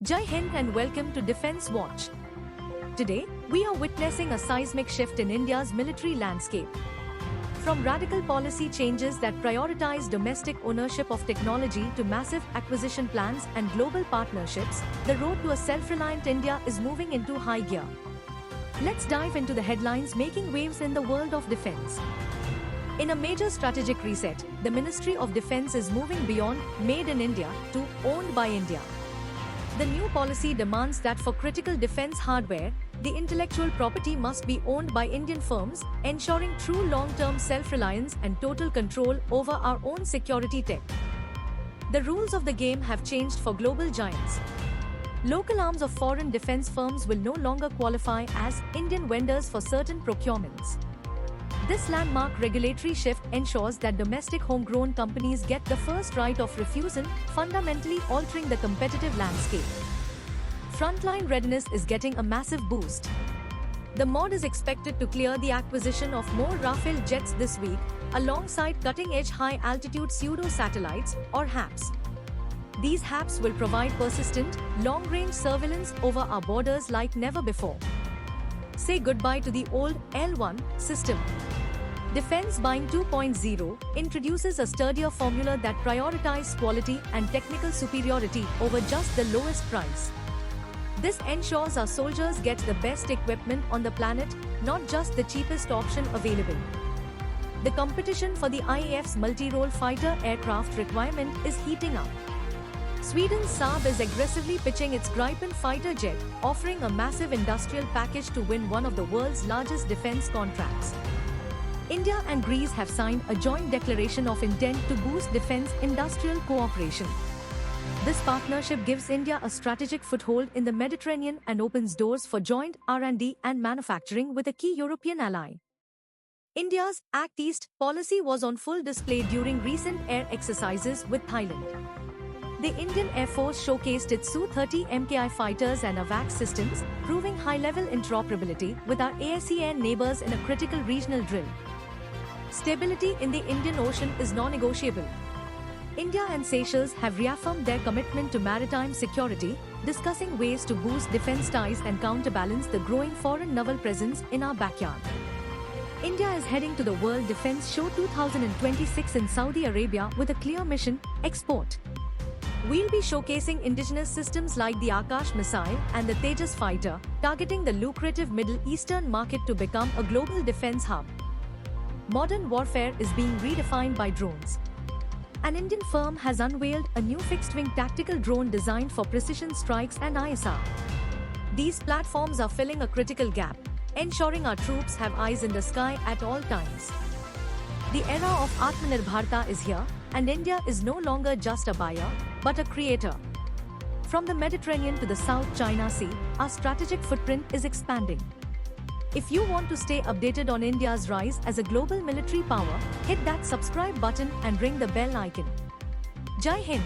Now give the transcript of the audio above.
Jai Hind and welcome to Defence Watch. Today, we are witnessing a seismic shift in India's military landscape. From radical policy changes that prioritize domestic ownership of technology to massive acquisition plans and global partnerships, the road to a self-reliant India is moving into high gear. Let's dive into the headlines making waves in the world of defense. In a major strategic reset, the Ministry of Defence is moving beyond Made in India to Owned by India. The new policy demands that for critical defense hardware, the intellectual property must be owned by Indian firms, ensuring true long-term self-reliance and total control over our own security tech. The rules of the game have changed for global giants. Local arms of foreign defense firms will no longer qualify as Indian vendors for certain procurements. This landmark regulatory shift ensures that domestic homegrown companies get the first right of refusal, fundamentally altering the competitive landscape. Frontline readiness is getting a massive boost. The MOD is expected to clear the acquisition of more Rafale jets this week, alongside cutting-edge high-altitude pseudo-satellites, or HAPS. These HAPS will provide persistent, long-range surveillance over our borders like never before. Say goodbye to the old L1 system. Defense Buying 2.0 introduces a sturdier formula that prioritizes quality and technical superiority over just the lowest price. This ensures our soldiers get the best equipment on the planet, not just the cheapest option available. The competition for the IAF's multi-role fighter aircraft requirement is heating up. Sweden's Saab is aggressively pitching its Gripen fighter jet, offering a massive industrial package to win one of the world's largest defense contracts. India and Greece have signed a joint declaration of intent to boost defense industrial cooperation. This partnership gives India a strategic foothold in the Mediterranean and opens doors for joint R&D and manufacturing with a key European ally. India's Act East policy was on full display during recent air exercises with Thailand. The Indian Air Force showcased its Su-30 MKI fighters and AWACS systems, proving high-level interoperability with our ASEAN neighbors in a critical regional drill. Stability in the Indian Ocean is non-negotiable. India and Seychelles have reaffirmed their commitment to maritime security, discussing ways to boost defense ties and counterbalance the growing foreign naval presence in our backyard. India is heading to the World Defense Show 2026 in Saudi Arabia with a clear mission: export. We'll be showcasing indigenous systems like the Akash missile and the Tejas fighter, targeting the lucrative Middle Eastern market to become a global defense hub. Modern warfare is being redefined by drones. An Indian firm has unveiled a new fixed-wing tactical drone designed for precision strikes and ISR. These platforms are filling a critical gap, ensuring our troops have eyes in the sky at all times. The era of Atmanirbharta is here, and India is no longer just a buyer, but a creator. From the Mediterranean to the South China Sea, our strategic footprint is expanding. If you want to stay updated on India's rise as a global military power, hit that subscribe button and ring the bell icon. Jai Hind.